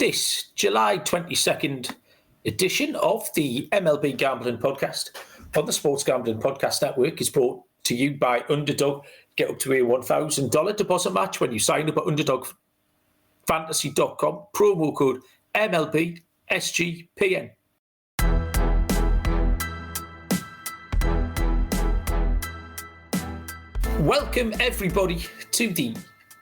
This July 22nd edition of the MLB Gambling Podcast on the Sports Gambling Podcast Network is brought to you by Underdog. Get up to a $1,000 deposit match when you sign up at UnderdogFantasy.com. Promo code MLB SGPN. Welcome everybody to the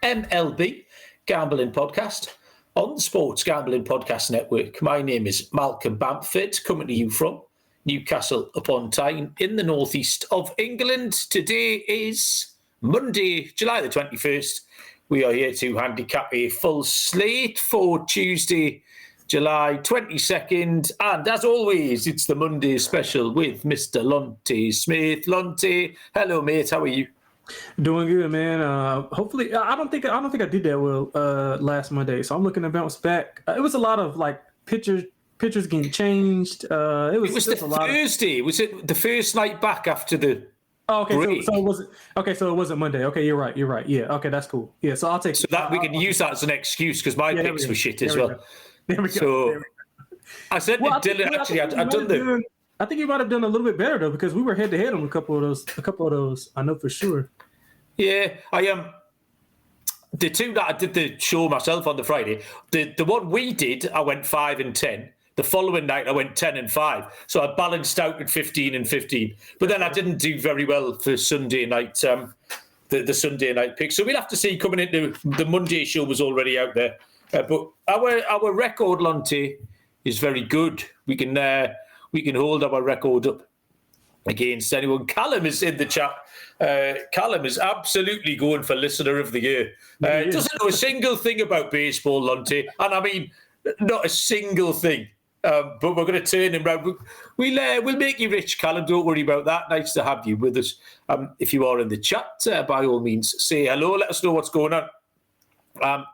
MLB Gambling Podcast on the Sports Gambling Podcast Network. My name is Malcolm Bamford, coming to you from Newcastle upon Tyne in the northeast of England. Today is Monday, July the 21st. We are here to handicap a full slate for Tuesday, July 22nd. And as always, it's the Monday special with Mr. Lonte Smith. Lonte, hello mate, how are you? Doing good, man. Hopefully, I don't think I did that well last Monday, so I'm looking to bounce back. It was a lot of like pictures getting changed. It was the Thursday. Was it the first night back after the? Oh, okay. break? So it wasn't. Okay, so it wasn't Monday. Okay, you're right. Yeah. Okay, that's cool. Yeah. So I'll take. So that we can use that as an excuse because my picks were shit as well. There we go. So I said to Dylan, actually, I've done the. I think you might have done a little bit better though, because we were head to head on a couple of those. I know for sure. Yeah, I am. The two that I did the show myself on the Friday, the one we did, I went 5-10. The following night, I went 10-5. So I balanced out at 15-15. But then I didn't do very well for Sunday night. The Sunday night pick. So we'll have to see. Coming into the Monday show was already out there, but our record, Lonte, is very good. We can hold our record up against anyone. Callum is in the chat. Callum is absolutely going for Listener of the Year. Doesn't know a single thing about baseball, Lonte, and I mean not a single thing. But we're going to turn him round. We'll make you rich, Callum. Don't worry about that. Nice to have you with us. If you are in the chat, by all means, say hello. Let us know what's going on.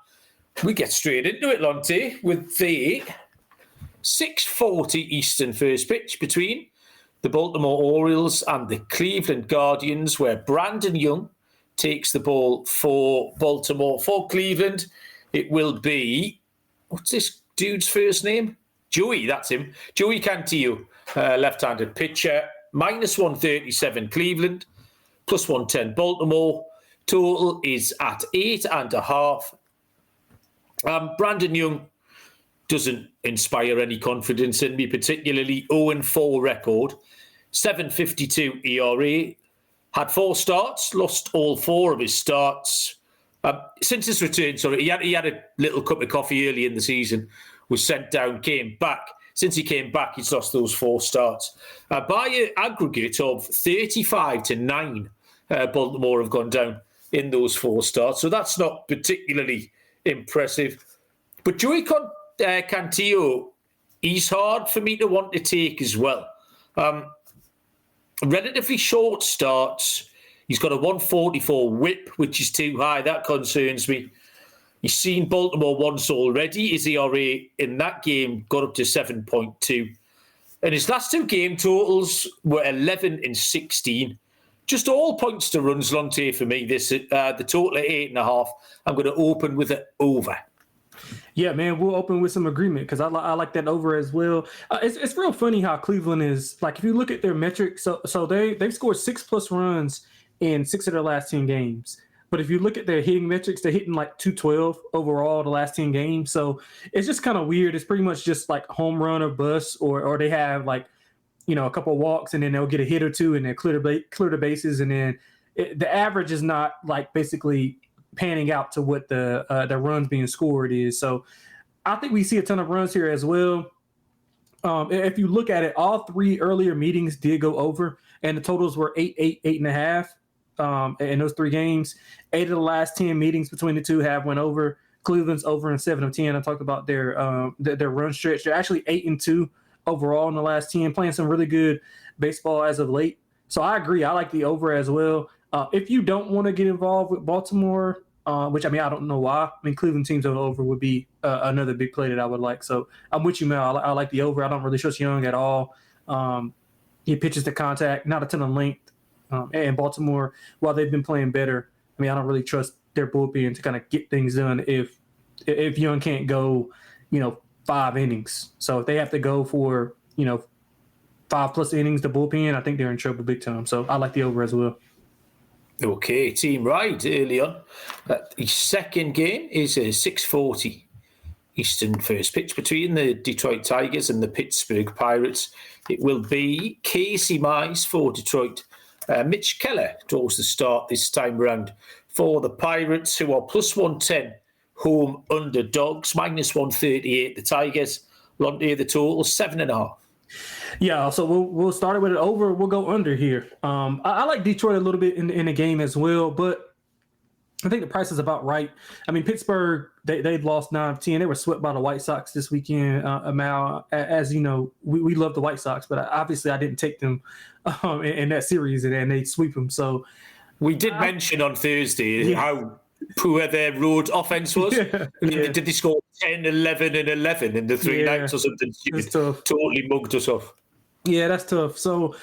We get straight into it, Lonte, with the 6:40 Eastern first pitch between the Baltimore Orioles and the Cleveland Guardians, where Brandon Young takes the ball for Baltimore. For Cleveland, it will be, what's this dude's first name? Joey, that's him. Joey Cantillo, left-handed pitcher. -137 Cleveland, +110 Baltimore. Total is at 8.5. Brandon Young doesn't inspire any confidence in me, particularly 0-4 record, 7.52 ERA, had 4 starts, lost all 4 of his starts. Since his return, he had a little cup of coffee early in the season, was sent down, came back. Since he came back, he's lost those 4 starts. By an aggregate of 35-9, Baltimore have gone down in those 4 starts. So that's not particularly impressive. But Joey Cantillo, he's hard for me to want to take as well. Relatively short starts. He's got a 144 whip, which is too high. That concerns me. He's seen Baltimore once already. His ERA in that game got up to 7.2. And his last 2 game totals were 11 and 16. Just all points to runs, Lonte, for me. The total at 8.5. I'm going to open with it over. Yeah, man, we'll open with some agreement because I like that over as well. It's real funny how Cleveland is, like, if you look at their metrics, so they've scored 6+ runs in 6 of their last 10 games. But if you look at their hitting metrics, they're hitting like 212 overall the last 10 games. So it's just kind of weird. It's pretty much just like home run or bust, or they have like, a couple of walks and then they'll get a hit or two and then clear the bases. And then the average is not like basically panning out to what the runs being scored is. So I think we see a ton of runs here as well. If you look at it, all 3 earlier meetings did go over, and the totals were 8, 8.5 in those 3 games. 8 of the last 10 meetings between the 2 have went over. Cleveland's over in 7 of 10. I talked about their run stretch. They're actually 8-2 overall in the last 10, playing some really good baseball as of late. So I agree. I like the over as well. If you don't want to get involved with Baltimore, which, I mean, I don't know why. I mean, Cleveland teams over would be another big play that I would like. So I'm with you, Mel. I like the over. I don't really trust Young at all. He pitches to contact, not a ton of length. And Baltimore, while they've been playing better, I mean, I don't really trust their bullpen to kind of get things done if Young can't go, 5 innings. So if they have to go for 5+ innings, the bullpen, I think they're in trouble big time. So I like the over as well. Okay, team right early on. The second game is a 6:40 Eastern first pitch between the Detroit Tigers and the Pittsburgh Pirates. It will be Casey Mize for Detroit. Mitch Keller draws the start this time around for the Pirates, who are plus 110 home underdogs, minus 138 the Tigers. Lonte, the total 7.5. Yeah, so we'll start it with an over. We'll go under here. I like Detroit a little bit in the game as well, but I think the price is about right. I mean, Pittsburgh, they've lost 9 of 10. They were swept by the White Sox this weekend. Mal, as you know, we love the White Sox, but obviously I didn't take them in that series, and they sweep them. So we did mention on Thursday how poor their road offense was. Did they score 10, 11, and 11 in the 3 nights or something? It's totally mugged us off. Yeah, that's tough. So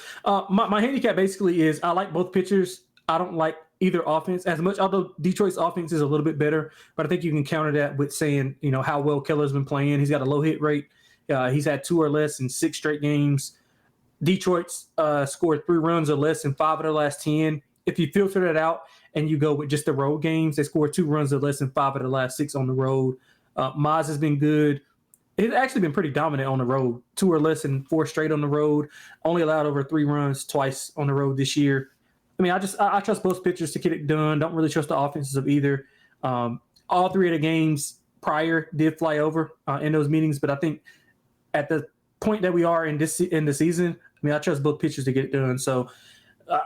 my handicap basically is I like both pitchers. I don't like either offense as much, although Detroit's offense is a little bit better. But I think you can counter that with saying, how well Keller's been playing. He's got a low hit rate. He's had 2 or less in 6 straight games. Detroit's scored 3 runs or less in 5 of their last 10. If you filter that out and you go with just the road games, they scored 2 runs or less in 5 of the last 6 on the road. Mize has been good. He's actually been pretty dominant on the road. 2 or less in 4 straight on the road. Only allowed over 3 runs twice on the road this year. I mean, I trust both pitchers to get it done. Don't really trust the offenses of either. All 3 of the games prior did fly over in those meetings, but I think at the point that we are in the season, I mean, I trust both pitchers to get it done. So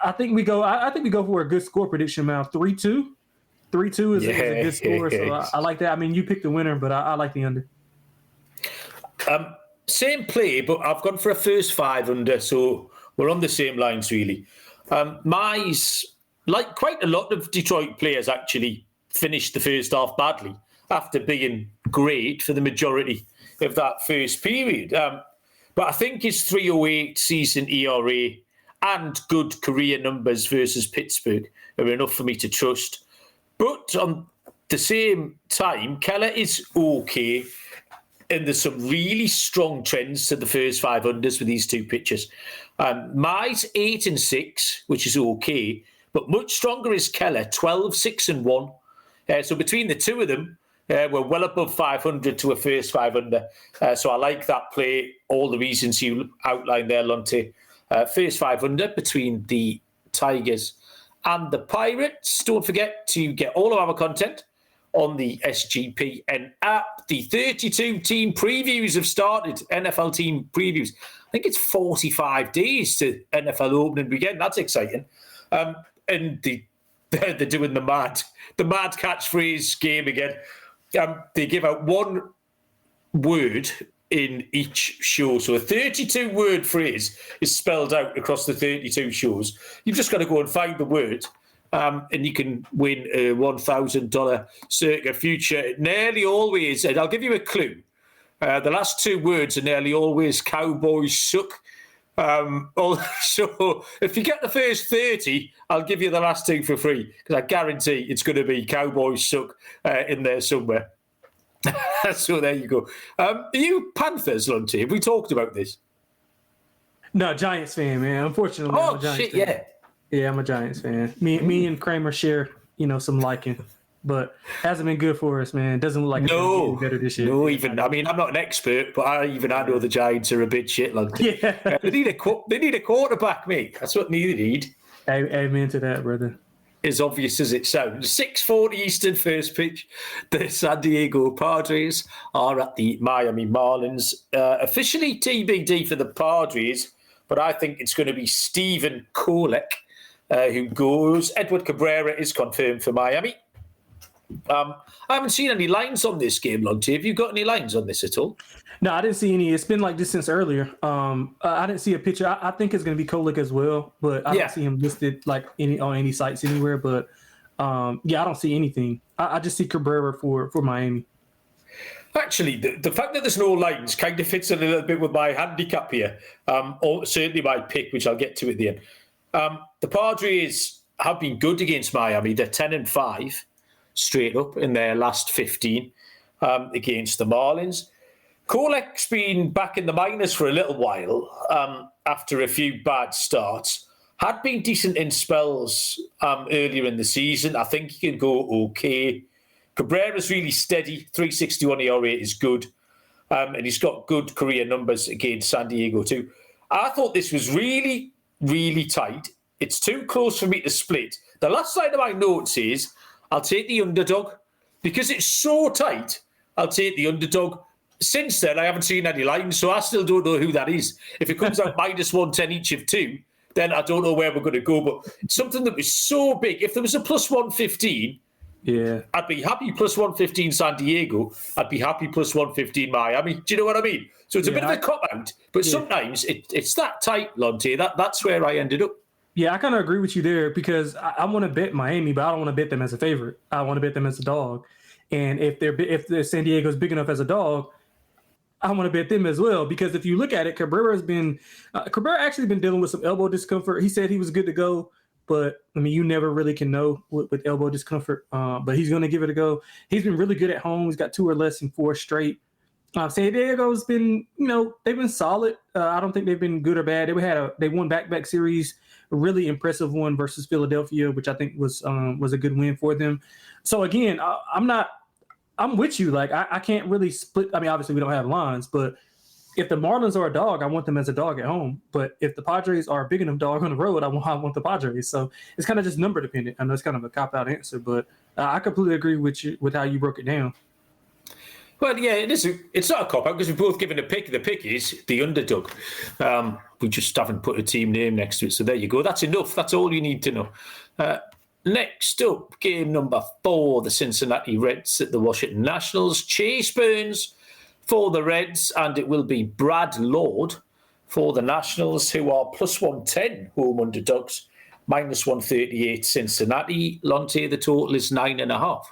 I think we go. I think we go for a good score prediction amount. 3-2. 3-2 is a good score. So I like that. I mean, you picked the winner, but I like the under. Same play, but I've gone for a first 5 under, so we're on the same lines really. Mize, like quite a lot of Detroit players, actually finished the first half badly after being great for the majority of that first period. But I think his 3.08 season ERA and good career numbers versus Pittsburgh are enough for me to trust. But on the same time, Keller is okay. And there's some really strong trends to the first 5 unders for these 2 pitchers. Mize 8-6, which is okay, but much stronger is Keller 12-6-1. So between the 2 of them, we're well above 500 to a first 5 under. So I like that play. All the reasons you outlined there, Lonte. First 5 under between the Tigers and the Pirates. Don't forget to get all of our content on the SGPN app. The 32 team previews have started, NFL team previews. I think it's 45 days to NFL opening weekend. That's exciting. And they're doing the mad catchphrase game again. They give out 1 word in each show. So a 32-word phrase is spelled out across the 32 shows. You've just got to go and find the word. And you can win a $1,000 Circa future. Nearly always, and I'll give you a clue. The last 2 words are nearly always Cowboys suck. So if you get the first 30, I'll give you the last 2 for free because I guarantee it's going to be Cowboys suck in there somewhere. So there you go. Are you Panthers, Lonte? Have we talked about this? No, Giants fan, man. Unfortunately, I'm a Giants fan. Yeah. Yeah, I'm a Giants fan. Me and Kramer share, some liking, but hasn't been good for us, man. Doesn't look like it's getting better this year. No, even I mean, I'm not an expert, but I know the Giants are a bit shit, like yeah. They need a quarterback, mate. That's what they need. Amen to that, brother. As obvious as it sounds. 6:40 Eastern first pitch. The San Diego Padres are at the Miami Marlins. Officially TBD for the Padres, but I think it's going to be Stephen Kolek who goes. Edward Cabrera is confirmed for Miami. I haven't seen any lines on this game, Lonte. Have you got any lines on this at all? No, I didn't see any. It's been like this since earlier. I didn't see a picture. I think it's going to be Kolek as well, but I don't see him listed like on any sites anywhere. But I don't see anything. I just see Cabrera for Miami. Actually, the fact that there's no lines kind of fits a little bit with my handicap here, or certainly my pick, which I'll get to at the end. The Padres have been good against Miami. They're 10-5 straight up in their last 15 against the Marlins. Kolek's been back in the minors for a little while after a few bad starts. Had been decent in spells earlier in the season. I think he can go okay. Cabrera's really steady. 361 ERA is good. And he's got good career numbers against San Diego too. I thought this was really, really tight. It's too close for me to split. The last side of my notes is I'll take the underdog. Because it's so tight, I'll take the underdog. Since then, I haven't seen any lines, so I still don't know who that is. If it comes out minus 110 each of two, then I don't know where we're going to go. But something that was so big, if there was a plus 115, I'd be happy plus 115 San Diego. I'd be happy plus 115 Miami. Do you know what I mean? So it's a bit of a cop-out, but sometimes it's that tight, Lonte. That's where I ended up. Yeah, I kind of agree with you there because I want to bet Miami, but I don't want to bet them as a favorite. I want to bet them as a dog. And if they're San Diego's big enough as a dog, I want to bet them as well. Because if you look at it, Cabrera actually been dealing with some elbow discomfort. He said he was good to go, but I mean, you never really can know with elbow discomfort. But he's going to give it a go. He's been really good at home. He's got 2 or less in 4 straight. San Diego's been, they've been solid. I don't think they've been good or bad. They won back-to-back series, a really impressive one versus Philadelphia, which I think was a good win for them. So again, I'm with you. Like I can't really split. I mean, obviously we don't have lines, but if the Marlins are a dog, I want them as a dog at home. But if the Padres are a big enough dog on the road, I want the Padres. So it's kind of just number dependent. I know it's kind of a cop-out answer, but I completely agree with you with how you broke it down. Well, yeah, it's not a cop-out because we've both given a pick. The pick is the underdog. We just haven't put a team name next to it. So there you go. That's enough. That's all you need to know. Next up, game number 4, the Cincinnati Reds at the Washington Nationals. Chase Burns for the Reds, and it will be Brad Lord for the Nationals, who are plus 110 home underdogs, minus 138 Cincinnati. Lonte, the total is 9.5.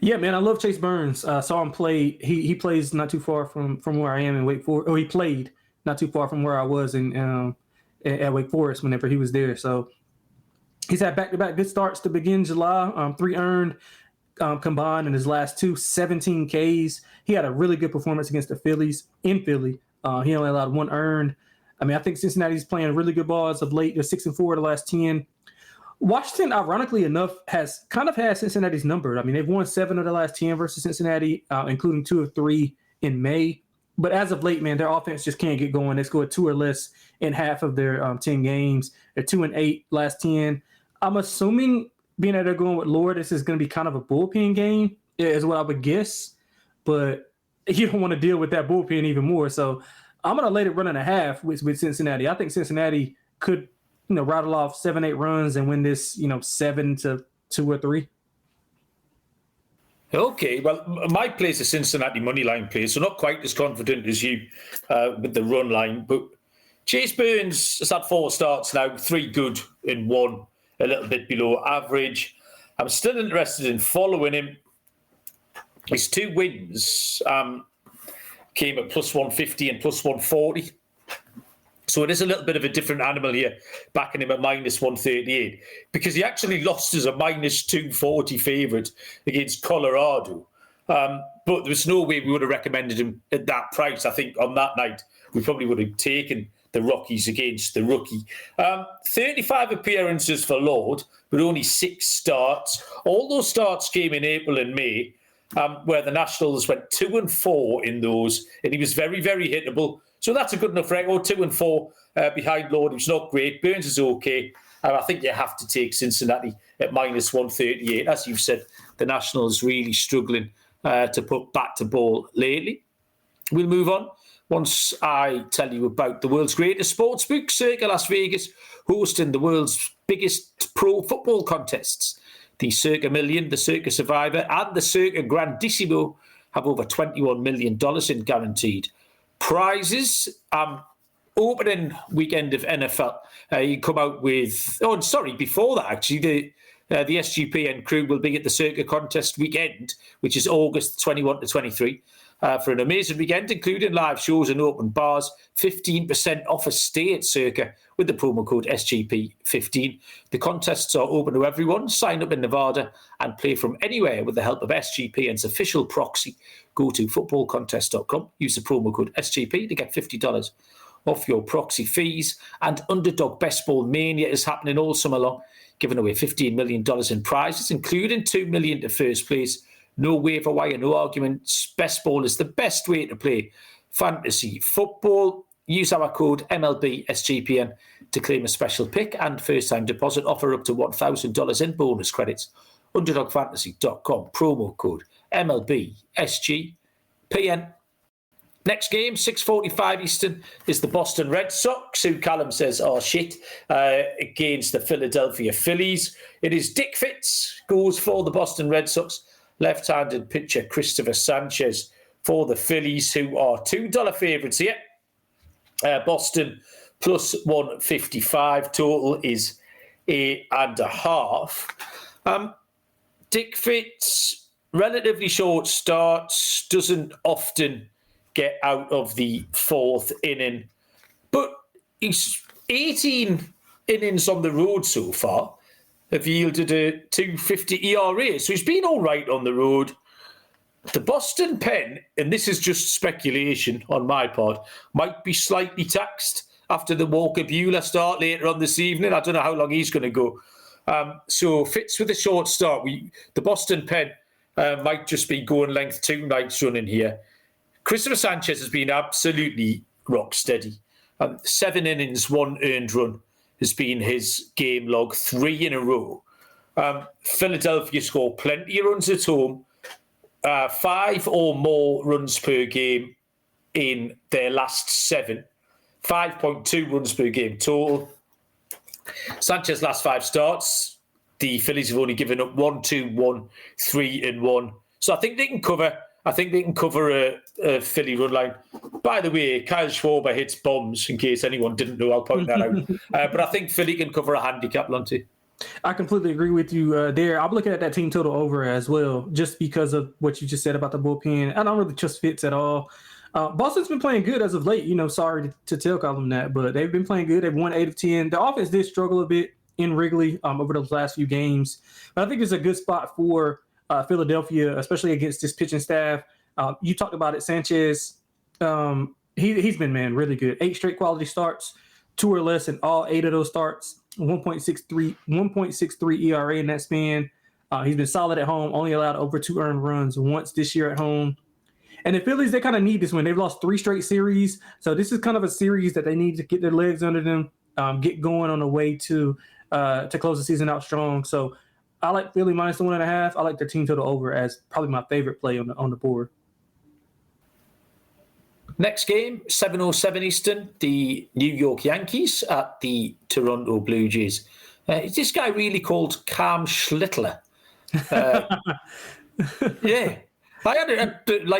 Yeah, man, I love Chase Burns. I saw him play. He plays not too far from where I am in Wake Forest. He played not too far from where I was at Wake Forest whenever he was there. So he's had back-to-back good starts to begin July. 3 earned combined in his last 2, 17 Ks. He had a really good performance against the Phillies in Philly. He only allowed 1 earned. I mean, I think Cincinnati's playing really good ball as of late. They're 6-4 the last 10. Washington, ironically enough, has kind of had Cincinnati's numbered. I mean, they've won 7 of the last 10 versus Cincinnati, including 2 of 3 in May. But as of late, man, their offense just can't get going. They scored 2 or less in half of their 10 games. They're 2-8 last 10. I'm assuming, being that they're going with Lord, this is going to be kind of a bullpen game, is what I would guess. But you don't want to deal with that bullpen even more. So I'm going to let it run 1.5 with Cincinnati. I think Cincinnati could rattle off 7-8 runs and win this, 7-2 or 3. Okay, well, my play is a Cincinnati money line play, so not quite as confident as you with the run line. But Chase Burns has had 4 starts now, 3 good and 1 a little bit below average. I'm still interested in following him. His 2 wins came at plus 150 and plus 140. So it is a little bit of a different animal here, backing him at minus 138, because he actually lost as a minus 240 favourite against Colorado. But there was no way we would have recommended him at that price. I think on that night, we probably would have taken the Rockies against the rookie. 35 appearances for Lord, but only 6 starts. All those starts came in April and May, where the Nationals went 2-4 in those, and he was very, very hittable. So that's a good enough record, 2-4 behind Lord. It was not great. Burns is okay. I think you have to take Cincinnati at minus 138. As you've said, the Nationals really struggling to put bat to ball lately. We'll move on. Once I tell you about the world's greatest sportsbook, Circa Las Vegas, hosting the world's biggest pro football contests. The Circa Million, the Circa Survivor, and the Circa Grandissimo have over $21 million in guaranteed prizes. Opening weekend of NFL, you come out with... before that, actually, the SGPN crew will be at the Circa Contest weekend, which is August 21 to 23. for an amazing weekend, including live shows and open bars. 15% off a stay at Circa with the promo code SGP15. The contests are open to everyone. Sign up in Nevada and play from anywhere with the help of SGPN's official proxy. Go to footballcontest.com. Use the promo code SGP to get $50 off your proxy fees. And Underdog Best Ball Mania is happening all summer long, giving away $15 million in prizes, including $2 million to first place. No waiver wire, no arguments. Best Ball is the best way to play fantasy football. Use our code MLB SGPN to claim a special pick and first-time deposit offer up to $1,000 in bonus credits. UnderdogFantasy.com, promo code MLB SGPN. Next game, 6:45 Eastern, is the Boston Red Sox, who Callum says are shit, against the Philadelphia Phillies. It is Dick Fitz goes for the Boston Red Sox. Left-handed pitcher Christopher Sanchez for the Phillies, who are $2 favourites here. Boston plus 155. Total is 8.5. Dick Fitz, relatively short starts, doesn't often get out of the fourth inning, but he's 18 innings on the road so far, have yielded a 2.50 ERA, so he's been all right on the road. The Boston pen, and this is just speculation on my part, might be slightly taxed after the Walker Buehler start later on this evening. I don't know how long he's going to go. So Fitz with a short start. The Boston pen might just be going length 2 nights running here. Christopher Sanchez has been absolutely rock steady. 7 innings, 1 earned run has been his game log, 3 in a row. Philadelphia score plenty of runs at home. 5 or more runs per game in their last 7. 5.2 runs per game total. Sanchez last 5 starts, the Phillies have only given up 1, 2, 1, 3 and 1. So I think they can cover. I think they can cover a Philly run line. By the way, Kyle Schwarber hits bombs, in case anyone didn't know. I'll point that out. But I think Philly can cover a handicap, Lonte. I completely agree with you there. I'm looking at that team total over as well, just because of what you just said about the bullpen. I don't really trust Fitz at all. Boston's been playing good as of late. Sorry to tell Colin that, but they've been playing good. They've won 8 of 10. The offense did struggle a bit in Wrigley over those last few games. But I think it's a good spot for Philadelphia, especially against this pitching staff. You talked about it, Sanchez. He's been, really good. 8 straight quality starts, 2 or less in all 8 of those starts. 1.63 ERA in that span. He's been solid at home, only allowed over 2 earned runs once this year at home. And the Phillies, they kind of need this win. They've lost 3 straight series. So this is kind of a series that they need to get their legs under them, get going on the way to close the season out strong. So I like Philly minus the 1.5. I like their team total over as probably my favorite play on the board. Next game, 7:07 Eastern, the New York Yankees at the Toronto Blue Jays. Is this guy really called Cam Schlittler? Yeah. I had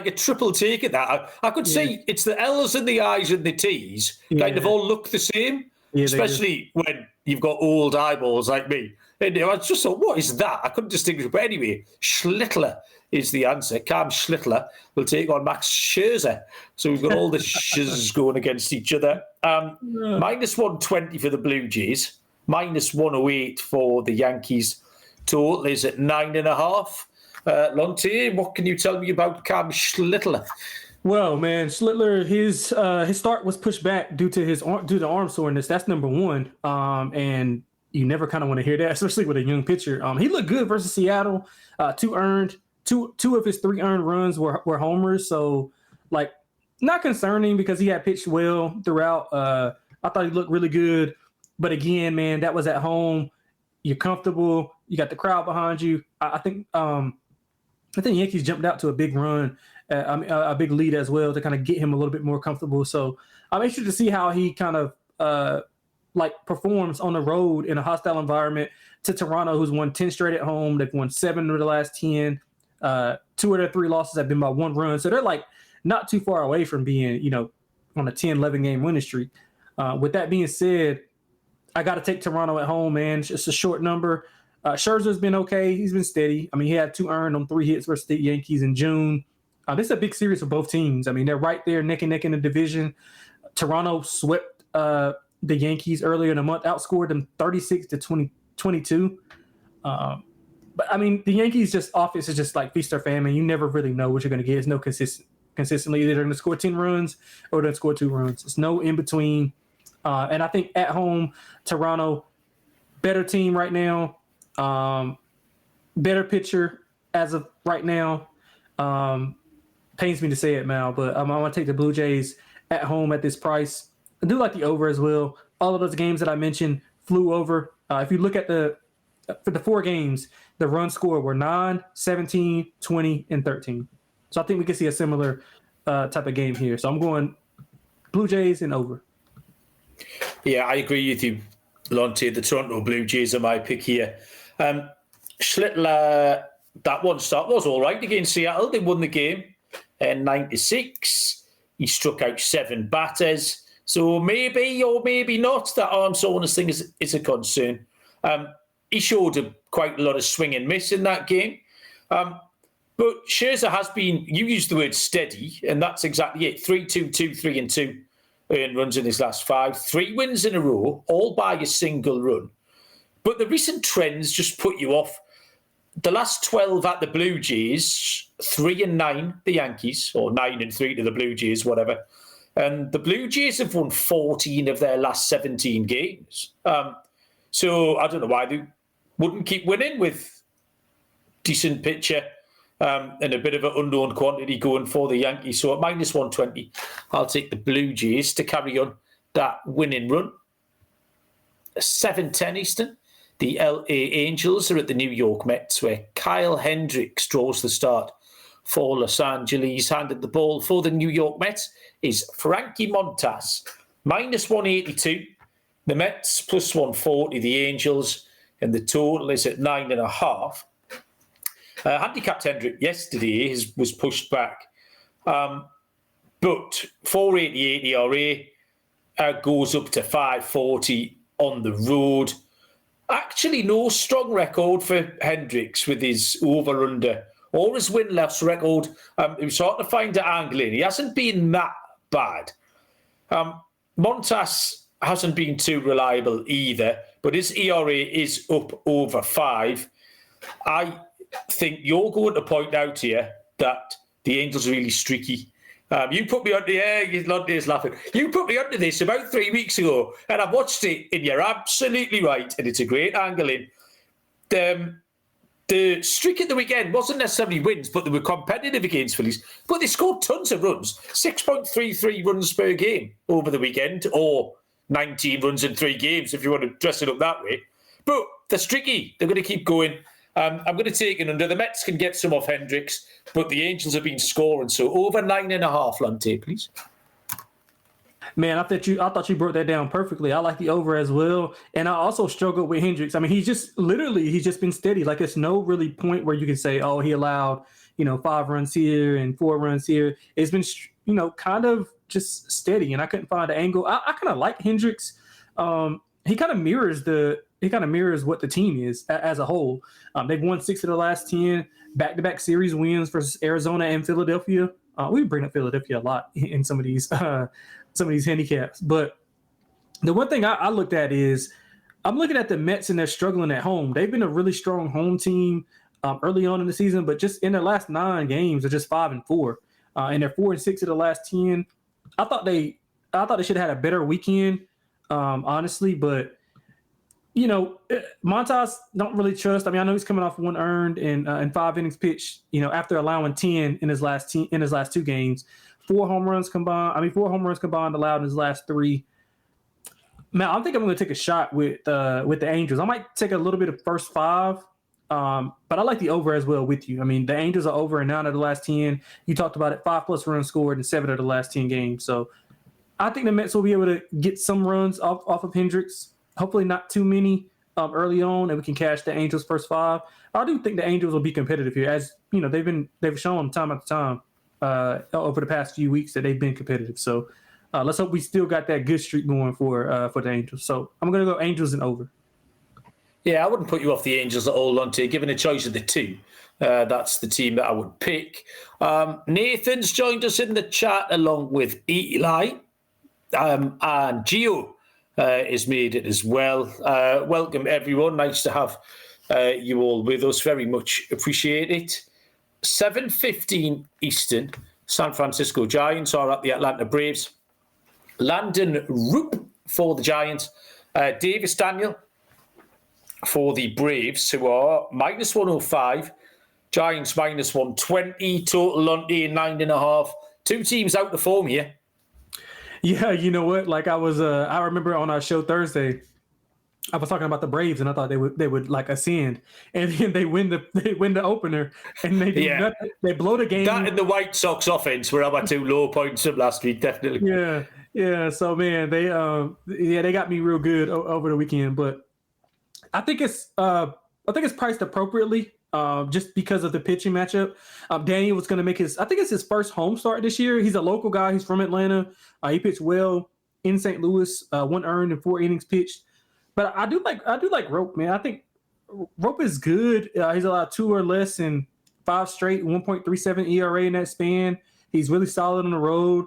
a triple take at that. I could see it's the L's and the I's and the T's kind of all look the same, especially when you've got old eyeballs like me. And I just thought, what is that? I couldn't distinguish. But anyway, Schlittler is the answer. Cam Schlittler will take on Max Scherzer. So we've got all the shiz going against each other. Minus 120 for the Blue Jays. Minus 108 for the Yankees. Total is at 9.5. Lonte, what can you tell me about Cam Schlittler? Well, man, Schlittler, his start was pushed back due to arm soreness. That's number one. And you never kind of want to hear that, especially with a young pitcher. He looked good versus Seattle. 2 earned. Two of his 3 earned runs were homers. So, not concerning because he had pitched well throughout. I thought he looked really good. But again, man, that was at home. You're comfortable. You got the crowd behind you. I think Yankees jumped out to a big run, a big lead as well to kind of get him a little bit more comfortable. So I'm interested to see how he kind of performs on the road in a hostile environment to Toronto, who's won 10 straight at home. They've won 7 of the last 10. 2 of their 3 losses have been by 1 run. So they're not too far away from being, on a 10, 11 game winning streak. With that being said, I got to take Toronto at home, man. It's a short number. Scherzer's been okay. He's been steady. I mean, he had 2 earned on 3 hits versus the Yankees in June. This is a big series for both teams. I mean, they're right there neck and neck in the division. Toronto swept the Yankees earlier in the month, outscored them 36-22. But I mean, the Yankees just offense is just like feast or famine. You never really know what you're going to get. It's no consistently. Either they're going to score 10 runs or they're going to score 2 runs. It's no in between. And I think at home, Toronto, better team right now, better pitcher as of right now. Pains me to say it, Mal, but I'm going to take the Blue Jays at home at this price. I do like the over as well. All of those games that I mentioned flew over. If you look at for the 4 games, the run score were 9, 17, 20, and 13. So I think we can see a similar type of game here. So I'm going Blue Jays and over. Yeah, I agree with you, Lonte. The Toronto Blue Jays are my pick here. Schlittler, that one start was all right against Seattle. They won the game 9-6. He struck out 7 batters. So maybe or maybe not that arm soreness thing is a concern. He showed quite a lot of swing and miss in that game. But Scherzer has been, you used the word steady, and that's exactly it. 3-2, 2-3-2 earned runs in his last 5. 3 wins in a row, all by a single run. But the recent trends just put you off. The last 12 at the Blue Jays, 3-9 the Yankees, or 9-3 to the Blue Jays, whatever. And the Blue Jays have won 14 of their last 17 games. So I don't know why they wouldn't keep winning with decent pitcher and a bit of an unknown quantity going for the Yankees. So at -120, I'll take the Blue Jays to carry on that winning run. 7:10 Eastern, the LA Angels are at the New York Mets, where Kyle Hendricks draws the start for Los Angeles. Handed the ball for the New York Mets is Frankie Montas, -182. The Mets +140, the Angels, and the total is at 9.5. Handicapped Hendrick yesterday was pushed back. But 488 ERA goes up to 540 on the road. Actually, no strong record for Hendricks with his over-under or his win-loss record. It was hard to find an angle in. He hasn't been that bad. Montas hasn't been too reliable either, but his ERA is up over 5. I think you're going to point out here that the Angels are really streaky. You put me on Lonte's laughing. You put me onto this about 3 weeks ago, and I've watched it, and you're absolutely right, and it's a great angle in. The streak at the weekend wasn't necessarily wins, but they were competitive against Phillies. But they scored tons of runs, 6.33 runs per game over the weekend, or 19 runs in 3 games, if you want to dress it up that way. But they're streaky. They're going to keep going. I'm going to take it under. The Mets can get some off Hendricks, but the Angels have been scoring. So over 9.5, Lonte, please. Man, I thought you broke that down perfectly. I like the over as well. And I also struggled with Hendricks. I mean, he's just been steady. Like, it's no really point where you can say, oh, he allowed, 5 runs here and 4 runs here. It's been, kind of just steady. And I couldn't find an angle. I kind of like Hendricks. He kind of mirrors what the team is as a whole. They've won 6 of the last 10 back-to-back series wins versus Arizona and Philadelphia. We bring up Philadelphia a lot in some of these handicaps. But the one thing I looked at is I'm looking at the Mets and they're struggling at home. They've been a really strong home team early on in the season, but just in their last 9 games, they're just 5-4, and they're 4-6 of the last 10. I thought they should have had a better weekend, honestly, but. Montas don't really trust. I mean, I know he's coming off 1 earned and 5 innings pitched. After allowing 10 in his last 2 games, 4 home runs combined allowed in his last 3. Man, I think I'm going to take a shot with the Angels. I might take a little bit of first 5, but I like the over as well with you. I mean, the Angels are over in 9 of the last 10. You talked about it, 5+ runs scored in 7 of the last 10 games. So I think the Mets will be able to get some runs off of Hendricks. Hopefully not too many early on, and we can cash the Angels' first 5. I do think the Angels will be competitive here, as they've shown time after time over the past few weeks that they've been competitive. So let's hope we still got that good streak going for the Angels. So I'm going to go Angels and over. Yeah, I wouldn't put you off the Angels at all, Lonte. Given a choice of the two, that's the team that I would pick. Nathan's joined us in the chat along with Eli, and Gio is made it as well. Welcome, everyone. Nice to have you all with us. Very much appreciate it. 7:15 Eastern, San Francisco Giants are at the Atlanta Braves. Landon Roop for the Giants. Davis Daniel for the Braves, who are minus 105. Giants minus 120. Total Lonte 9.5. Two teams out the form here. Yeah, you know what? Like I remember on our show Thursday, I was talking about the Braves, and I thought they would like ascend, and then they win the opener, and they do nothing. They blow the game. That and the White Sox offense were our two low points of last week, definitely. Yeah. So man, they got me real good over the weekend, but I think it's priced appropriately. Just because of the pitching matchup. Daniel was going to make his first home start this year. He's a local guy. He's from Atlanta. He pitched well in St. Louis, 1 earned and 4 innings pitched. But I do like Rope, man. I think Rope is good. He's allowed 2 or less in 5 straight, 1.37 ERA in that span. He's really solid on the road.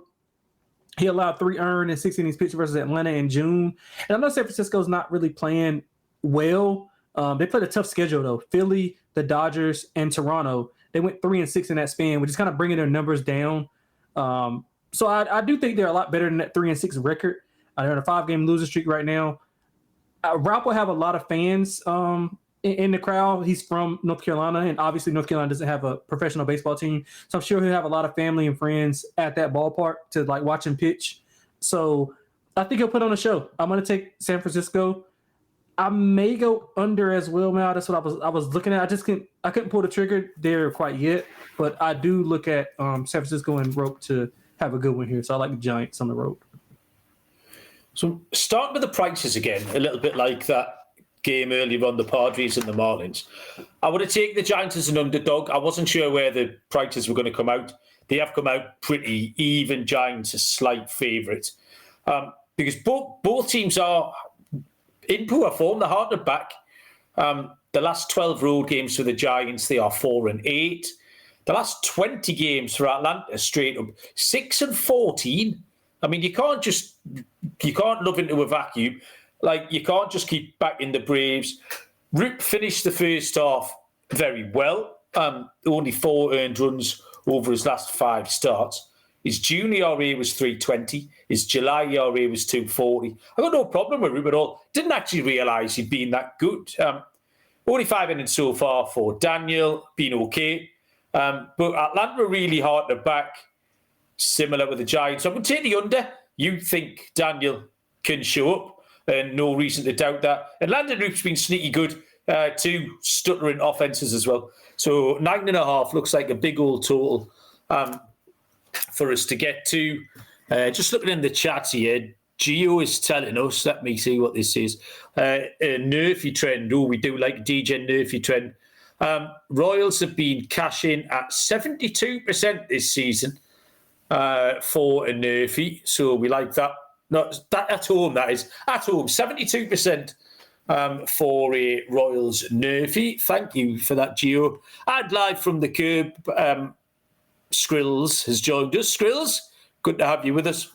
He allowed 3 earned and 6 innings pitched versus Atlanta in June. And I know San Francisco's not really playing well. They played a tough schedule, though. Philly, the Dodgers, and Toronto. They went 3-6 in that span, which is kind of bringing their numbers down. So I do think they're a lot better than that 3-6 record. They're on a 5-game losing streak right now. Ralph will have a lot of fans in the crowd. He's from North Carolina, and obviously North Carolina doesn't have a professional baseball team. So I'm sure he'll have a lot of family and friends at that ballpark to like watch him pitch. So I think he'll put on a show. I'm going to take San Francisco. I may go under as well, Mal. That's what I was looking at. I couldn't pull the trigger there quite yet, but I do look at San Francisco and Rope to have a good one here. So I like the Giants on the road. So starting with the prices again, a little bit like that game earlier on, the Padres and the Marlins. I would have taken the Giants as an underdog. I wasn't sure where the prices were going to come out. They have come out pretty even. Giants a slight favourite because both teams are in poor form. They're hard to back. The last 12 road games for the Giants, they are 4-8. The last 20 games for Atlanta, straight up 6-14. I mean, you can't love into a vacuum. Like, you can't just keep backing the Braves. Roop finished the first half very well. Only 4 earned runs over his last 5 starts. His June ERA was 3.20. His July ERA was 2.40. I got no problem with Roop at all. Didn't actually realise he'd been that good. Only 5 innings so far for Daniel, been okay. But Atlanta are really hard to back, similar with the Giants. So I'm going to take the under. You think Daniel can show up, and no reason to doubt that. And Landon Roop's been sneaky good, 2 stuttering offences as well. So 9.5 looks like a big old total for us to get to. Just looking in the chat here, Gio is telling us, let me see what this is, a nerfy trend. Oh, we do like a DJ nerfy trend. Royals have been cashing at 72% this season for a nerfy, so we like that. Not that at home, that is. At home, 72% for a Royals nerfy. Thank you for that, Gio. And live from the curb, Skrills has joined us. Skrills, good to have you with us.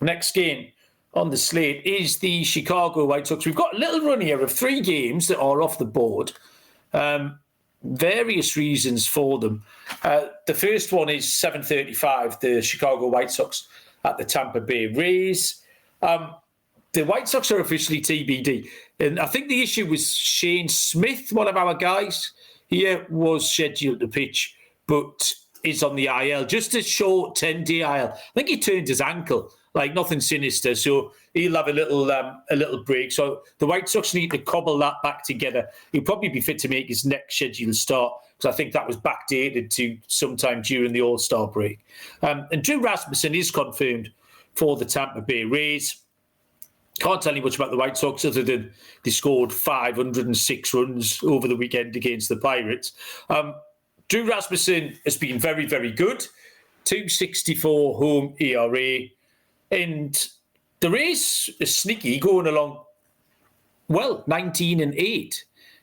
Next game on the slate is the Chicago White Sox. We've got a little run here of 3 games that are off the board. Various reasons for them. The first one is 7:35, the Chicago White Sox at the Tampa Bay Rays. The White Sox are officially TBD. And I think the issue was Shane Smith, one of our guys here, was scheduled to pitch, but is on the IL, just a short 10-day IL. I think he turned his ankle, like nothing sinister, so he'll have a little break. So the White Sox need to cobble that back together. He'll probably be fit to make his next scheduled start, because I think that was backdated to sometime during the All-Star break. And Drew Rasmussen is confirmed for the Tampa Bay Rays. Can't tell you much about the White Sox other than they scored 506 runs over the weekend against the Pirates. Drew Rasmussen has been very, very good. 2.64 home ERA. And the Rays is sneaky, going along well, 19-8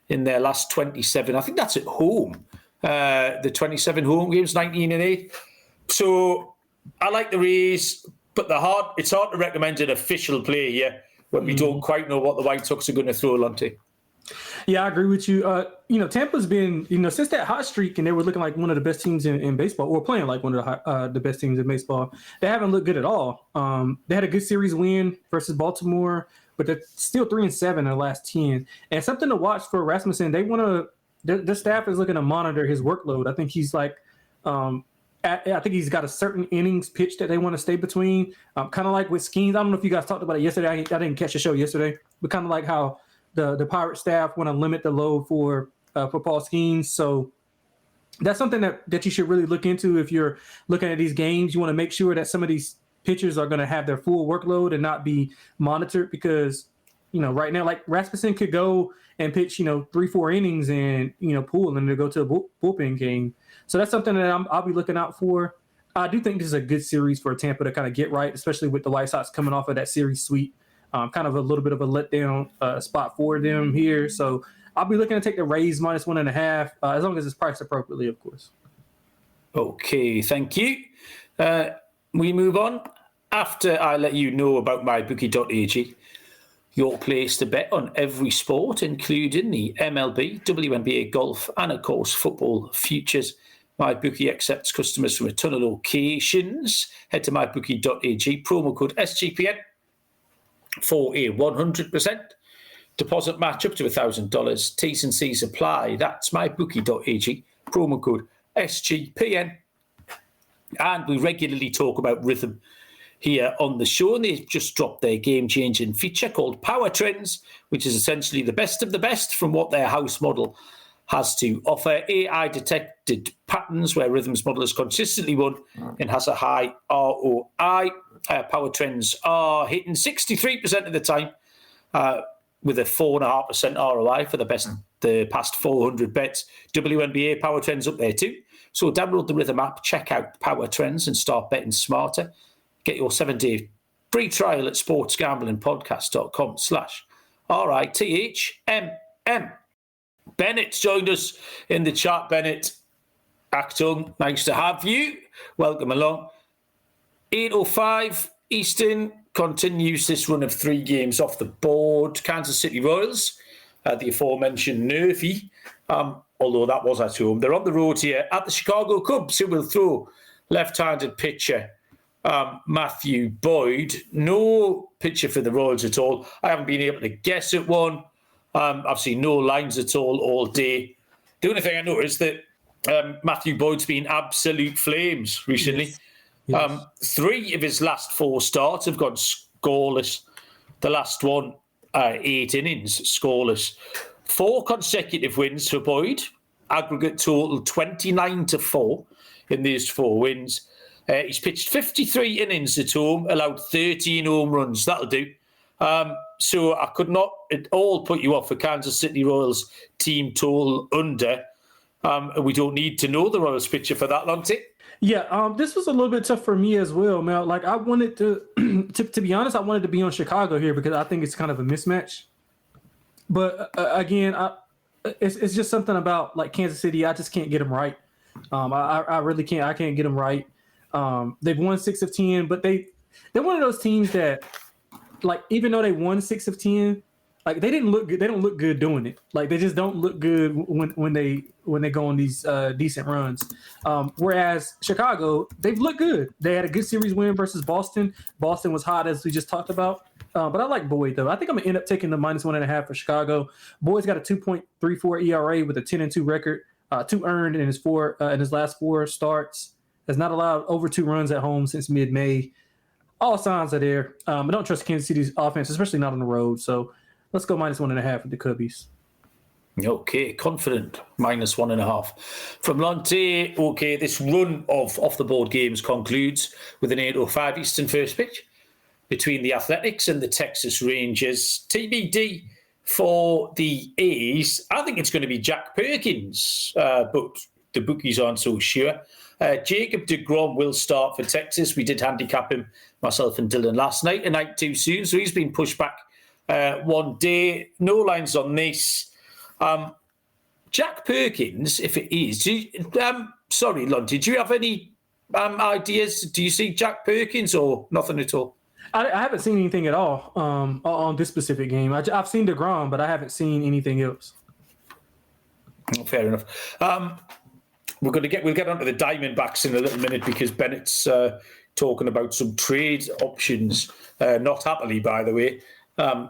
in their last 27. I think that's at home. The 27 home games, 19-8. So I like the Rays, but it's hard to recommend an official play here when we don't quite know what the White Sox are going to throw, Lonte. Yeah, I agree with you. Tampa's been, since that hot streak, and they were looking like one of the best teams in baseball, or playing like one of the best teams in baseball. They haven't looked good at all. They had a good series win versus Baltimore, but they're still 3-7 in the last 10. And something to watch for Rasmussen. They want to. Their staff is looking to monitor his workload. I think he's like, I think he's got a certain innings pitch that they want to stay between. Kind of like with Skeens. I don't know if you guys talked about it yesterday. I didn't catch the show yesterday, but kind of like how the Pirate staff want to limit the load for Paul Skeens. So that's something that you should really look into if you're looking at these games. You want to make sure that some of these pitchers are going to have their full workload and not be monitored, because right now, like Rasmussen could go and pitch 3-4 innings and pull and then go to a bullpen game. So that's something that I'll be looking out for. I do think this is a good series for Tampa to kind of get right, especially with the White Sox coming off of that series sweep. Kind of a little bit of a letdown spot for them here. So I'll be looking to take the Rays -1.5, as long as it's priced appropriately, of course. Okay, thank you. We move on. After I let you know about mybookie.ag, your place to bet on every sport, including the MLB, WNBA, golf, and, of course, football futures. MyBookie accepts customers from a ton of locations. Head to mybookie.ag, promo code SGPN for a 100% deposit match up to $1,000. T's and C's apply. That's mybookie.ag, promo code SGPN. And we regularly talk about rhythm here on the show, and they've just dropped their game-changing feature called Power Trends, which is essentially the best of the best from what their house model has to offer. AI-detected patterns where Rhythm's model has consistently won and has a high ROI. Power Trends are hitting 63% of the time with a 4.5% ROI for the past 400 bets. WNBA Power Trends up there too. So download the Rhythm app, check out Power Trends, and start betting smarter. Get your 7-day free trial at sportsgamblingpodcast.com/RITHMM. Bennett's joined us in the chat. Bennett, Actung, nice to have you. Welcome along. 8:05 Eastern continues this run of 3 games off the board. Kansas City Royals, the aforementioned Nerfy, although that was at home. They're on the road here at the Chicago Cubs, who will throw left-handed pitcher Matthew Boyd. No pitcher for the Royals at all. I haven't been able to guess at one. I've seen no lines at all day. The only thing I noticed is that Matthew Boyd's been absolute flames recently. Yes. 3 of his last 4 starts have gone scoreless. The last one, 8 innings, scoreless. 4 consecutive wins for Boyd. Aggregate total 29-4 in these 4 wins. He's pitched 53 innings at home, allowed 13 home runs. That'll do. So I could not at all put you off for Kansas City Royals team total under. And we don't need to know the Royals pitcher for that, Lonte. Yeah, this was a little bit tough for me as well, Mel. Like I wanted to be honest, I wanted to be on Chicago here because I think it's kind of a mismatch. But again, it's just something about like Kansas City. I just can't get them right. I really can't. I can't get them right. They've won 6 of 10, but they're one of those teams that, like, even though they won 6 of 10, like they didn't look good. They don't look good doing it. Like they just don't look good when they go on these decent runs. Whereas Chicago, they've looked good. They had a good series win versus Boston. Boston was hot, as we just talked about. But I like Boyd though. I think I'm gonna end up taking the -1.5 for Chicago. Boyd's got a 2.34 ERA with a 10-2 record, 2 earned in his last 4 starts. Has not allowed over 2 runs at home since mid-May. All signs are there. I don't trust Kansas City's offense, especially not on the road. So let's go -1.5 with the Cubbies. Okay, confident. -1.5. From Lonte, okay, this run of off-the-board games concludes with an 8:05 Eastern first pitch between the Athletics and the Texas Rangers. TBD for the A's. I think it's going to be Jack Perkins, but the bookies aren't so sure. Jacob deGrom will start for Texas. We did handicap him, myself and Dylan, last night, a night too soon, so he's been pushed back one day. No lines on this. Jack Perkins, if it is. Sorry, Lonte, do you have any ideas? Do you see Jack Perkins or nothing at all? I haven't seen anything at all on this specific game. I've seen DeGrom, but I haven't seen anything else. Fair enough. We'll get onto the Diamondbacks in a little minute because Bennett's talking about some trade options, not happily, by the way,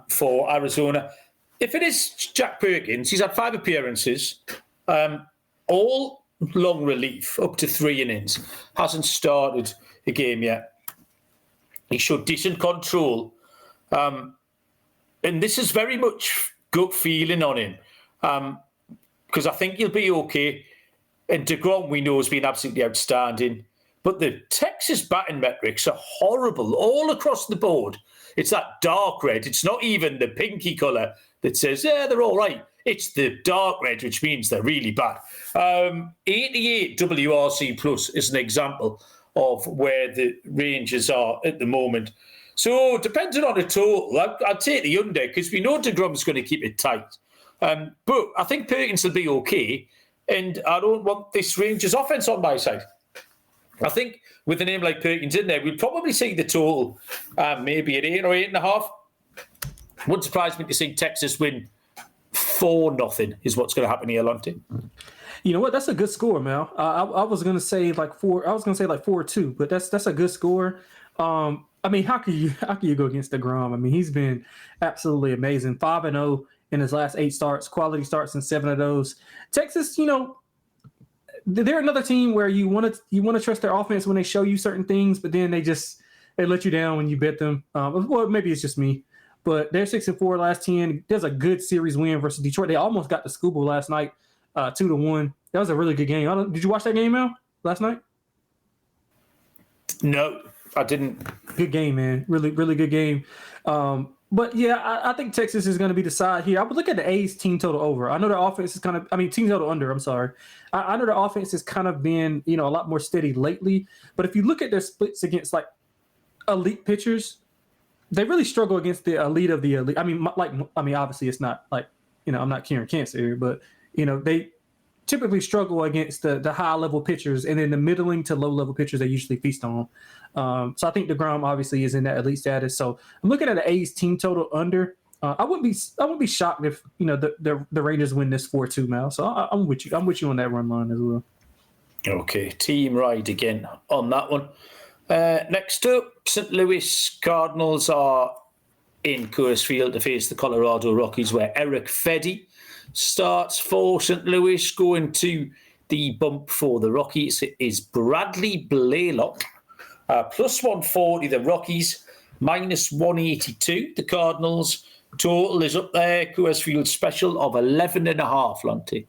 for Arizona. If it is Jack Perkins, he's had 5 appearances, all long relief, up to 3 innings. Hasn't started a game yet. He showed decent control. And this is very much gut feeling on him because I think he'll be okay. And DeGrom, we know, has been absolutely outstanding. But the Texas batting metrics are horrible all across the board. It's that dark red. It's not even the pinky colour that says, yeah, they're all right. It's the dark red, which means they're really bad. 88 WRC plus is an example of where the Rangers are at the moment. So depending on the total, I'd take the under because we know DeGrom's going to keep it tight. But I think Perkins will be okay. And I don't want this Rangers offense on my side. I think with a name like Perkins in there, we'll probably see the total maybe at 8 or 8.5. Wouldn't surprise me to see Texas win 4-0 is what's going to happen here, Lonte. You know what? That's a good score, Mel. I was going to say like 4. I was going to say like 4-2, but that's a good score. I mean, how can you go against DeGrom? I mean, he's been absolutely amazing. 5-0 in his last 8 starts, quality starts in 7 of those. Texas, they're another team where you want to trust their offense when they show you certain things, but then they let you down when you bet them. Well, maybe it's just me, but they're 6-4 last 10. There's a good series win versus Detroit. They almost got the Scuba last night, 2-1. That was a really good game. Did you watch that game, Al, last night? No, I didn't. Good game, man. Really, really good game. But yeah, I think Texas is going to be the side here. I would look at the A's team total over. I know their offense is team total under. I'm sorry. I know their offense has kind of been, a lot more steady lately. But if you look at their splits against like elite pitchers, they really struggle against the elite of the elite. Obviously it's not like, I'm not curing cancer here, but they typically struggle against the high level pitchers, and then the middling to low level pitchers they usually feast on. So I think DeGrom obviously is in that elite status. So I'm looking at the A's team total under. I wouldn't be shocked if the Rangers win this 4-2, Mal. So I'm with you. I'm with you on that run line as well. Okay, team right again on that one. Next up, St. Louis Cardinals are in Coors Field to face the Colorado Rockies, where Eric Fedde starts for St. Louis. Going to the bump for the Rockies is Bradley Blaylock. Plus 140, the Rockies. Minus 182, the Cardinals. Total is up there. Coors Field special of 11.5, Lonte.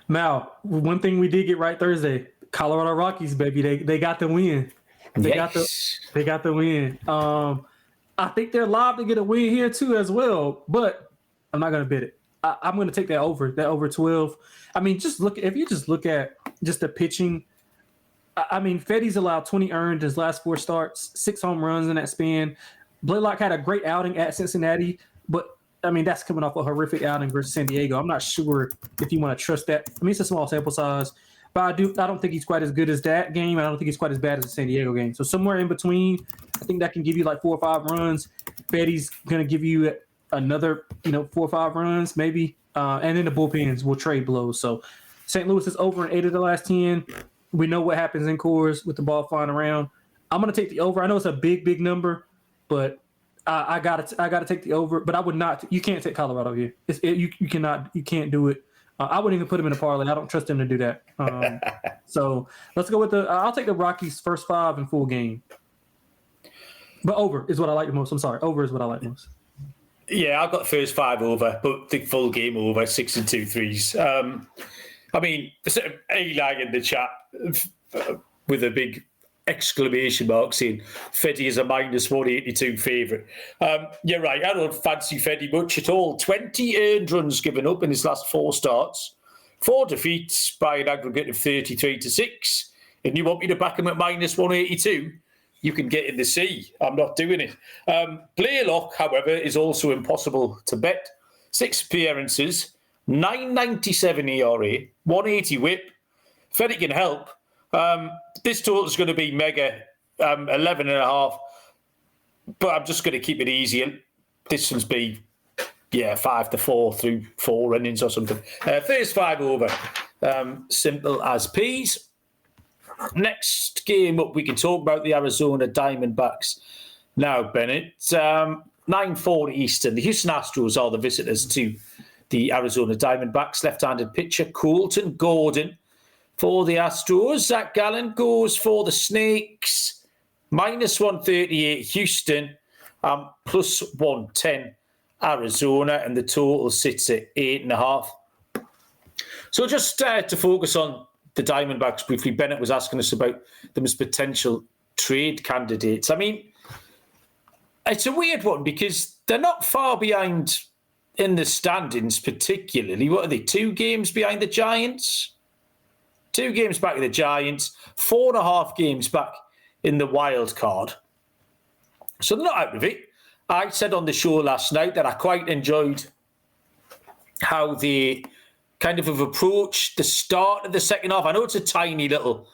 Mal, one thing we did get right Thursday, Colorado Rockies, baby. They got the win. They got the win. I think they're live to get a win here too as well, but I'm not going to bet it. I'm going to take that over 12. I mean, if you just look at just the pitching, I mean, Fedde's allowed 20 earned his last 4 starts, 6 home runs in that span. Blaylock had a great outing at Cincinnati, but I mean, that's coming off a horrific outing versus San Diego. I'm not sure if you want to trust that. I mean, it's a small sample size, but I don't think he's quite as good as that game. I don't think he's quite as bad as the San Diego game. So somewhere in between, I think that can give you like 4 or 5 runs. Fedde's going to give you another, 4 or 5 runs maybe. And then the bullpens will trade blows. So St. Louis is over in 8 of the last 10. We know what happens in Coors with the ball flying around. I'm going to take the over. I know it's a big number, but I got to take the over. But I would not. You can't take Colorado here. You cannot. You can't do it. I wouldn't even put him in a parlay. I don't trust him to do that. So let's go with I'll take the Rockies first 5 in full game. But over is what I like the most. I'm sorry. Over is what I like most. Yeah, I've got first 5 over, but the full game over, 6 and 2/3. I mean, Eli in the chat with a big exclamation mark saying Fedde is a minus 182 favourite. You're right, I don't fancy Fedde much at all. 20 earned runs given up in his last 4 starts, 4 defeats by an aggregate of 33-6. And you want me to back him at minus 182? you can get in the sea. I'm not doing it. Blaylock, however, is also impossible to bet. 6 appearances, 9.97 ERA, 180 whip. If it can help, this total is going to be mega, 11.5. But I'm just going to keep it easy. Distance be, 5-4 through 4 innings or something. First 5 over. Simple as peas. Next game up, we can talk about the Arizona Diamondbacks. Now, Bennett, 9:40 Eastern. The Houston Astros are the visitors to the Arizona Diamondbacks. Left-handed pitcher Colton Gordon for the Astros. Zach Gallen goes for the Snakes. -138 Houston, +110 Arizona, and the total sits at 8.5. So just to focus on the Diamondbacks briefly, Bennett was asking us about them as potential trade candidates. I mean, it's a weird one because they're not far behind in the standings particularly. What are they, 2 games behind the Giants? 2 games back of the Giants, 4.5 games back in the wild card. So they're not out of it. I said on the show last night that I quite enjoyed how they kind of have approached the start of the second half. I know it's a tiny little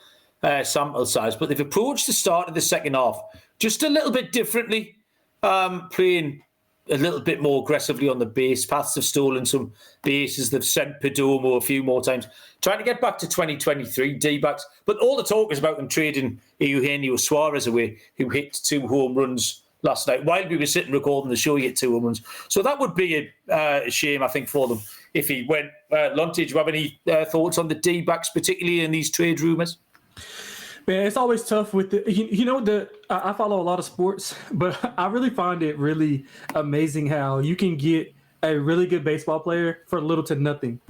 sample size, but they've approached the start of the second half just a little bit differently, playing a little bit more aggressively on the base paths. They've stolen some bases. They've sent Perdomo a few more times, trying to get back to 2023 D-backs. But all the talk is about them trading Eugenio Suarez away, who hit 2 home runs last night. While we were sitting recording the show, he hit 2 home runs. So that would be a shame, I think, for them if he went. Lonte, do you have any thoughts on the D-backs, particularly in these trade rumours? Man, it's always tough with the, I follow a lot of sports, but I really find it really amazing how you can get a really good baseball player for little to nothing.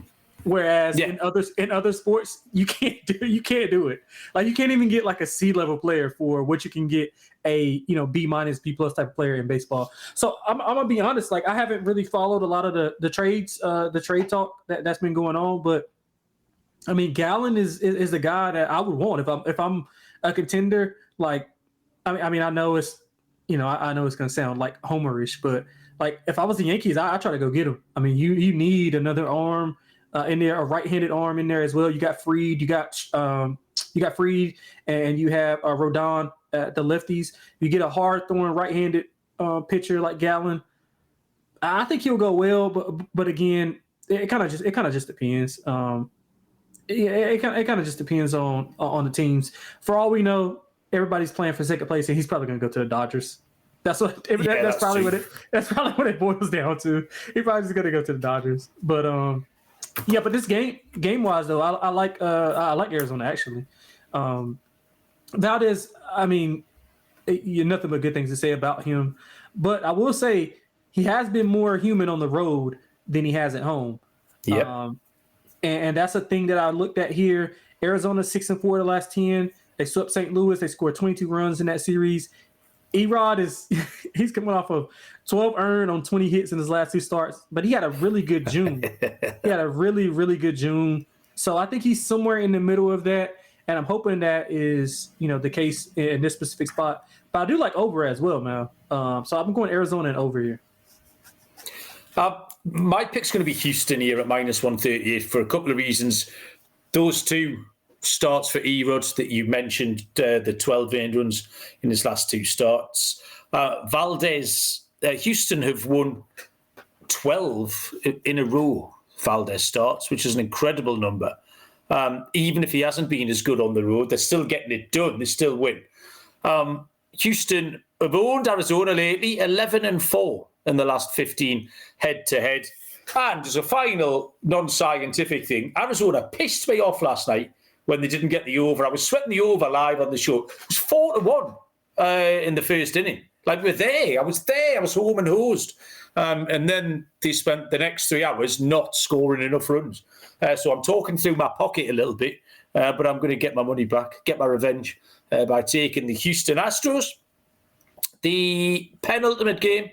Whereas in other sports, you can't do it. Like you can't even get like a C-level player for what you can get a B-, B+ type of player in baseball. So I'm gonna be honest, like I haven't really followed a lot of the trades, the trade talk that's been going on, but I mean, Gallen is the guy that I would want if I'm a contender. Like, I mean, I know it's I know it's gonna sound like homerish, but like if I was the Yankees, I try to go get him. I mean, you need another arm in there, a right-handed arm in there as well. You got Fried, you got Fried, and you have Rodon at the lefties. You get a hard-throwing right-handed pitcher like Gallen. I think he'll go well, but again, it kind of just depends. It kind of just depends on the teams. For all we know, everybody's playing for second place, and he's probably going to go to the Dodgers. That's probably what it boils down to. He's probably just going to go to the Dodgers. But but this game wise though, I like Arizona actually. Valdez, I mean, you nothing but good things to say about him. But I will say he has been more human on the road than he has at home. Yeah. And that's a thing that I looked at here. Arizona 6-4 the last 10. They swept St. Louis. They scored 22 runs in that series. Erod he's coming off of 12 earned on 20 hits in his last 2 starts, but he had a really good June. He had a really, really good June. So I think he's somewhere in the middle of that, and I'm hoping that is the case in this specific spot. But I do like over as well, man. So I'm going Arizona and over here. My pick's going to be Houston here at -138 for a couple of reasons. Those 2 starts for Erod that you mentioned, the 12 earned runs in his last 2 starts. Valdez, Houston have won 12 in a row, Valdez starts, which is an incredible number. Even if he hasn't been as good on the road, they're still getting it done. They still win. Houston have owned Arizona lately, 11-4 in the last 15 head-to-head. And as a final non-scientific thing, Arizona pissed me off last night when they didn't get the over. I was sweating the over live on the show. It was 4-1 in the first inning. Like, we're there. I was there. I was home and hosed. And then they spent the next 3 hours not scoring enough runs. So I'm talking through my pocket a little bit, but I'm going to get my money back, get my revenge by taking the Houston Astros. The penultimate game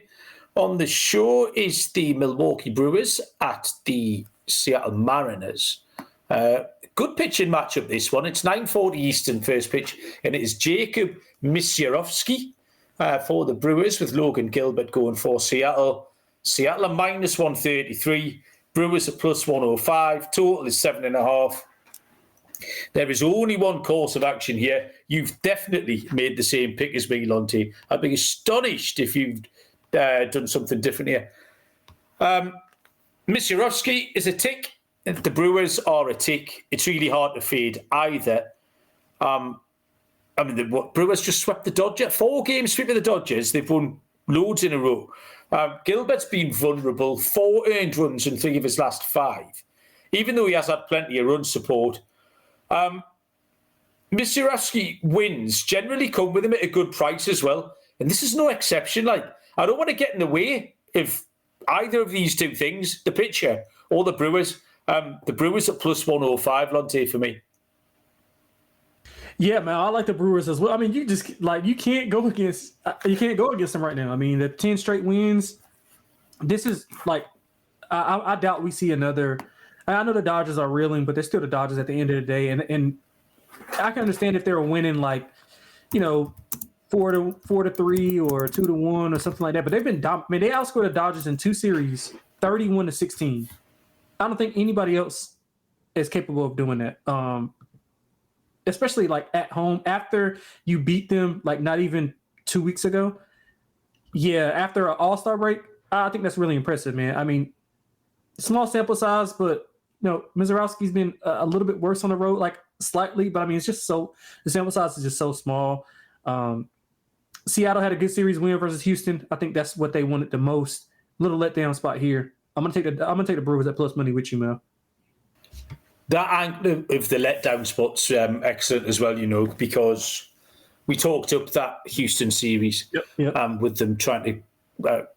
on the show is the Milwaukee Brewers at the Seattle Mariners. good pitching matchup, this one. It's 9:40 Eastern first pitch, and it is Jacob Misiorowski for the Brewers, with Logan Gilbert going for Seattle. Seattle are -133. Brewers are +105. Total is 7.5. There is only one course of action here. You've definitely made the same pick as me, Lonte. I'd be astonished if you've done something different here. Misiorowski is a tick. The Brewers are a tick. It's really hard to fade either. The Brewers just swept the Dodgers. 4 games sweep of the Dodgers. They've won loads in a row. Gilbert's been vulnerable. 4 earned runs in 3 of his last 5, even though he has had plenty of run support. Misiorowski wins generally come with him at a good price as well. And this is no exception. Like, I don't want to get in the way of either of these two things, the pitcher or the Brewers. The Brewers are +105, Lonte, for me. Yeah, man, I like the Brewers as well. I mean, you can't go against them right now. I mean, the 10 straight wins. This is like, I doubt we see another. I know the Dodgers are reeling, but they're still the Dodgers at the end of the day. And I can understand if they were winning 4-3 or 2-1 or something like that. But they've been they outscored the Dodgers in 2 series, 31-16. I don't think anybody else is capable of doing that. Especially at home after you beat them not even 2 weeks ago. Yeah, after an All-Star break, I think that's really impressive, man. I mean, small sample size, but Misiorowski's been a little bit worse on the road, slightly, but I mean, it's just the sample size is just so small. Seattle had a good series win versus Houston. I think that's what they wanted the most. Little letdown spot here. I'm gonna take the Brewers at plus money with you, Mel. That angle of the letdown spot's excellent as well, because we talked up that Houston series with them trying to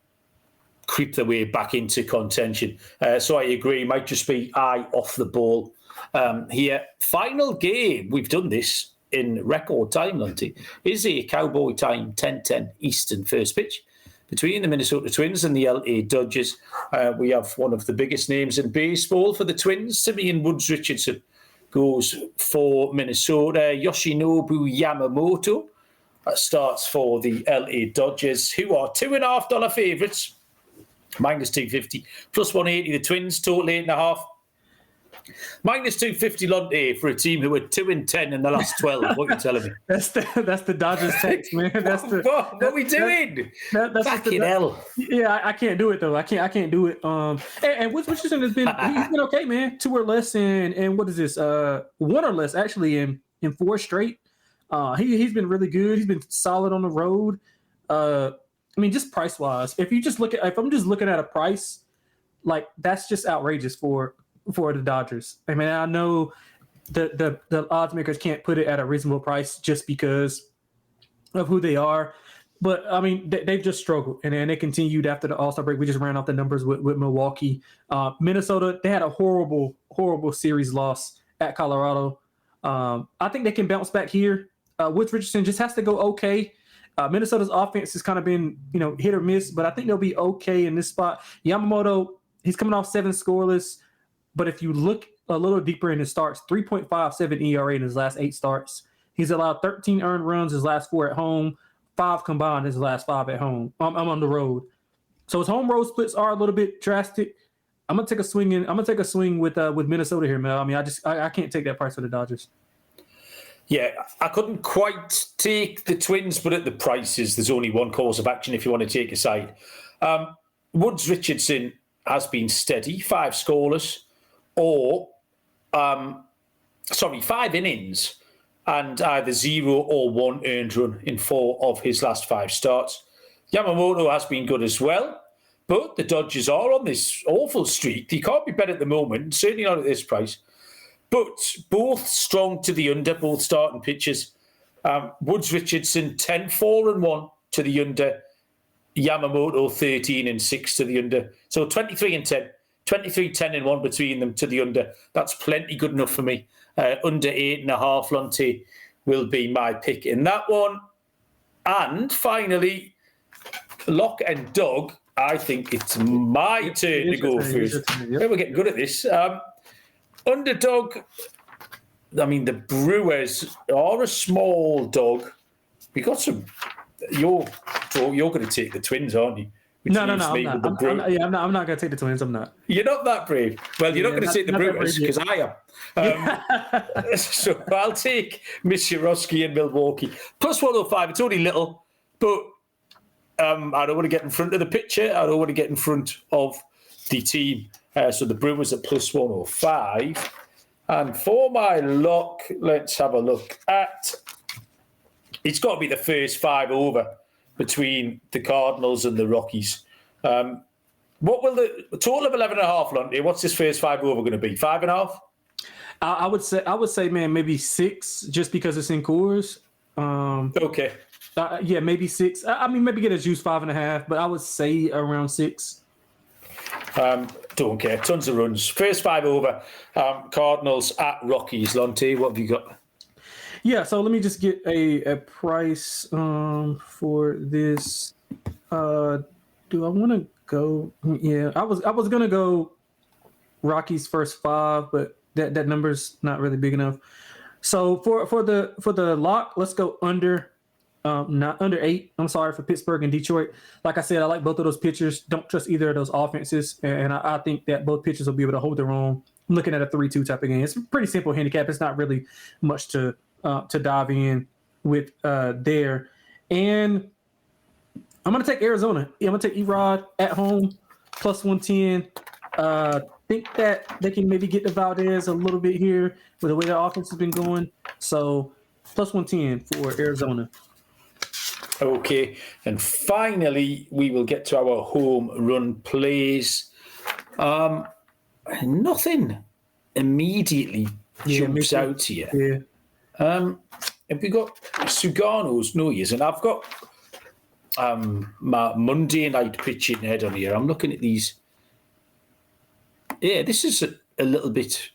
creep their way back into contention. So I agree, might just be eye off the ball here. Final game, we've done this in record time, Lonte, is a Cowboy time 10:10 Eastern first pitch between the Minnesota Twins and the LA Dodgers. We have one of the biggest names in baseball for the Twins. Simeon Woods Richardson goes for Minnesota. Yoshinobu Yamamoto starts for the LA Dodgers, who are $2.5 favourites. -250, +180 the Twins, total 8.5. -250 Lonte for a team who are 2-10 in the last 12. What are you telling me? That's the Dodgers text, man. What are we doing? Fucking hell. Yeah, I can't do it though. I can't do it. And Woods Richardson he's been okay, man. 2 or less and what is this? 1 or less actually in 4 straight. He's been really good. He's been solid on the road. I mean, just price wise, if I'm just looking at a price, that's just outrageous for the Dodgers. I mean, I know the odds makers can't put it at a reasonable price just because of who they are, but I mean, they've just struggled, and then they continued after the All-Star break. We just ran off the numbers with Milwaukee, Minnesota. They had a horrible series loss at Colorado. I think they can bounce back here. Woods Richardson just has to go okay. Minnesota's offense has kind of been, hit or miss, but I think they'll be okay in this spot. Yamamoto, he's coming off 7 scoreless, but if you look a little deeper in his starts, 3.57 ERA in his last 8 starts. He's allowed 13 earned runs his last 4 at home, 5 combined his last 5 at home. I'm on the road. So his home road splits are a little bit drastic. I'm gonna take a swing with Minnesota here, Mel. I mean, I can't take that price for the Dodgers. Yeah, I couldn't quite take the Twins, but at the prices, there's only one course of action if you want to take a side. Woods Richardson has been steady, 5 scoreless, or 5 innings, and either 0 or 1 earned run in 4 of his last 5 starts. Yamamoto has been good as well, but the Dodgers are on this awful streak. They can't be better at the moment, certainly not at this price. But both strong to the under, both starting pitchers. Woods Richardson, 10-4-1 to the under. Yamamoto, 13-6 to the under. So 23-10. 23-10-1 between them to the under. That's plenty good enough for me. Under 8.5, Lonte will be my pick in that one. And finally, lock and dog. I think it's my turn to go first. We're getting good at this. Underdog, I mean, the Brewers are a small dog. We got some. You're going to take the Twins, aren't you? No, I'm not. I'm not going to take the Twins. I'm not. You're not that brave. Well, you're not going to take the Brewers because I am. So I'll take Mishirowski in Milwaukee. Plus 105. It's only little, but I don't want to get in front of the pitcher. I don't want to get in front of the team. So the Brewers at plus 105. And for my lock, let's have a look at... It's got to be the first 5 over between the Cardinals and the Rockies. What will the total of 11.5, Lonte? What's this first 5 over going to be? 5.5? I would say, man, maybe 6, just because it's in Coors. Okay. Yeah, maybe 6. I mean, maybe get a juice 5.5, but I would say around 6. Don't care. Tons of runs. First 5 over. Cardinals at Rockies. Lonte, what have you got? Yeah, so let me just get a price for this. Do I want to go? Yeah, I was gonna go Rockies first 5, but that number's not really big enough. So for the lock, let's go under. Not under 8. I'm sorry, for Pittsburgh and Detroit. Like I said, I like both of those pitchers. Don't trust either of those offenses, and I think that both pitchers will be able to hold their own. I'm looking at a 3-2 type of game. It's a pretty simple handicap. It's not really much to dive in with there. And I'm going to take Arizona. Yeah, I'm going to take Erod at home, plus 110. Think that they can maybe get to Valdez a little bit here with the way their offense has been going. So plus 110 for Arizona. Okay. And finally, we will get to our home run plays. Nothing immediately jumps out here. Yeah. Have we got Sugano's? No, he isn't. I've got my Monday night pitching head on here. I'm looking at these. Yeah, this is a little bit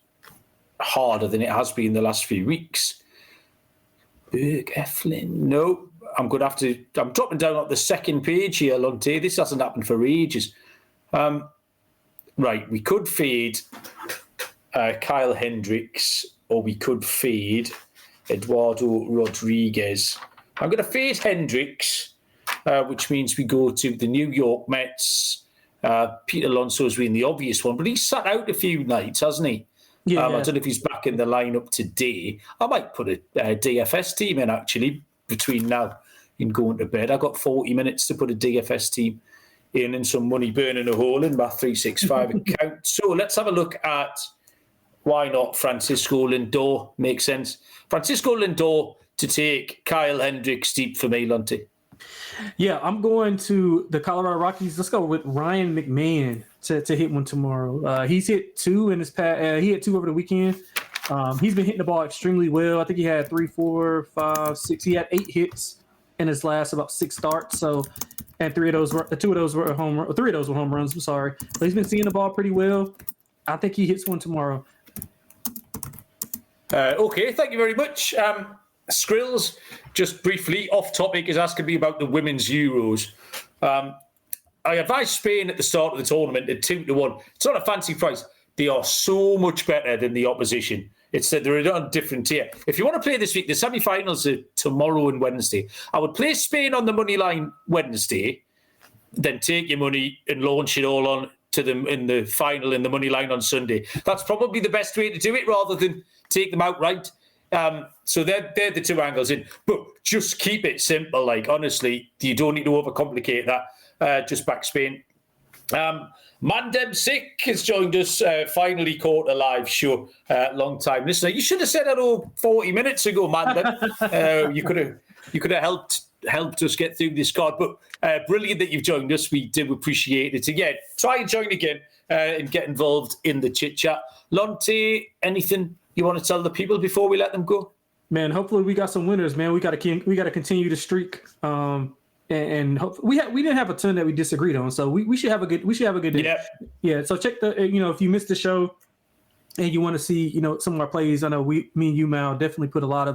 harder than it has been the last few weeks. Berg, Eflin. No, I'm going to have to... I'm dropping down on the second page here, Lonte. This hasn't happened for ages. Right, we could fade Kyle Hendricks, or we could fade Eduardo Rodriguez. I'm going to fade Hendricks, which means we go to the New York Mets. Pete Alonso's been the obvious one, but he's sat out a few nights, hasn't he? Yeah. I don't know if he's back in the lineup today. I might put a DFS team in, actually, between now and going to bed. I've got 40 minutes to put a DFS team in and some money burning a hole in my 365 account. So let's have a look at, why not, Francisco Lindor. Makes sense. Francisco Lindor to take Kyle Hendricks deep for me, Lonte. Yeah, I'm going to the Colorado Rockies. Let's go with Ryan McMahon to hit one tomorrow. He's hit 2 in his past. He hit 2 over the weekend. He's been hitting the ball extremely well. I think he had 3, 4, 5, 6. He had 8 hits in his last about 6 starts. So, and 2 of those were home runs. I'm sorry, but he's been seeing the ball pretty well. I think he hits one tomorrow. Okay, thank you very much. Skrills, just briefly, off topic, is asking me about the women's Euros. I advised Spain at the start of the tournament at 2-1. It's not a fancy price. They are so much better than the opposition. It's that they're on a different tier. If you want to play this week, the semi-finals are tomorrow and Wednesday. I would play Spain on the money line Wednesday, then take your money and launch it all on to them in the final in the money line on Sunday. That's probably the best way to do it, rather than take them outright. So they're the 2 angles in. But just keep it simple. Like, honestly, you don't need to overcomplicate that. Just back Spain. Mandem Sick has joined us. Finally caught a live show. Long time listener. You should have said hello 40 minutes ago, Mandem. You could have helped us get through this card. But brilliant that you've joined us. We do appreciate it. Again, try and join again and get involved in the chit chat. Lonte, anything you want to tell the people before we let them go? Man, hopefully we got some winners, man. We got to continue the streak. And hopefully we didn't have a ton that we disagreed on, so we should have a good day. Yeah. So check if you missed the show and you want to see some of our plays. I know me and you, Mal, definitely put a lot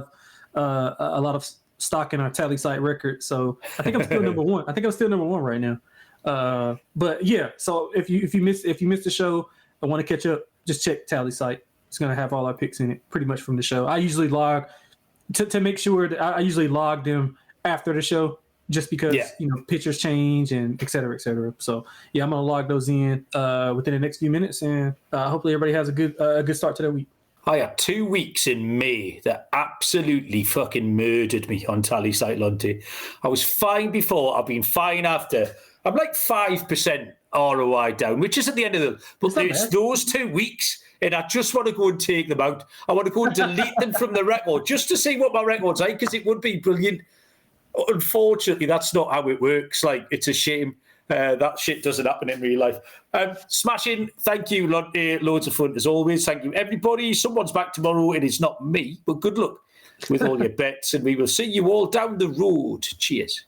of stock in our tally site record. So I think I'm still number one. I think I'm still number one right now. But yeah, so if you missed the show, I want to catch up. Just check tally site. It's going to have all our picks in it pretty much from the show. I usually log to make sure that I usually log them after the show just because, pitchers change and et cetera, et cetera. So, I'm going to log those in within the next few minutes, and hopefully everybody has a good start to their week. I had 2 weeks in May that absolutely fucking murdered me on Tally Site Lonte. I was fine before, I've been fine after. I'm like 5% ROI down, which is at the end of the... But it's those 2 weeks, and I just want to go and take them out. I want to go and delete them from the record just to see what my record's like, because it would be brilliant. Unfortunately, that's not how it works. Like, it's a shame. That shit doesn't happen in real life. Smashing. Thank you, Lonte. Loads of fun as always. Thank you, everybody. Someone's back tomorrow. It is not me, but good luck with all your bets, and we will see you all down the road. Cheers.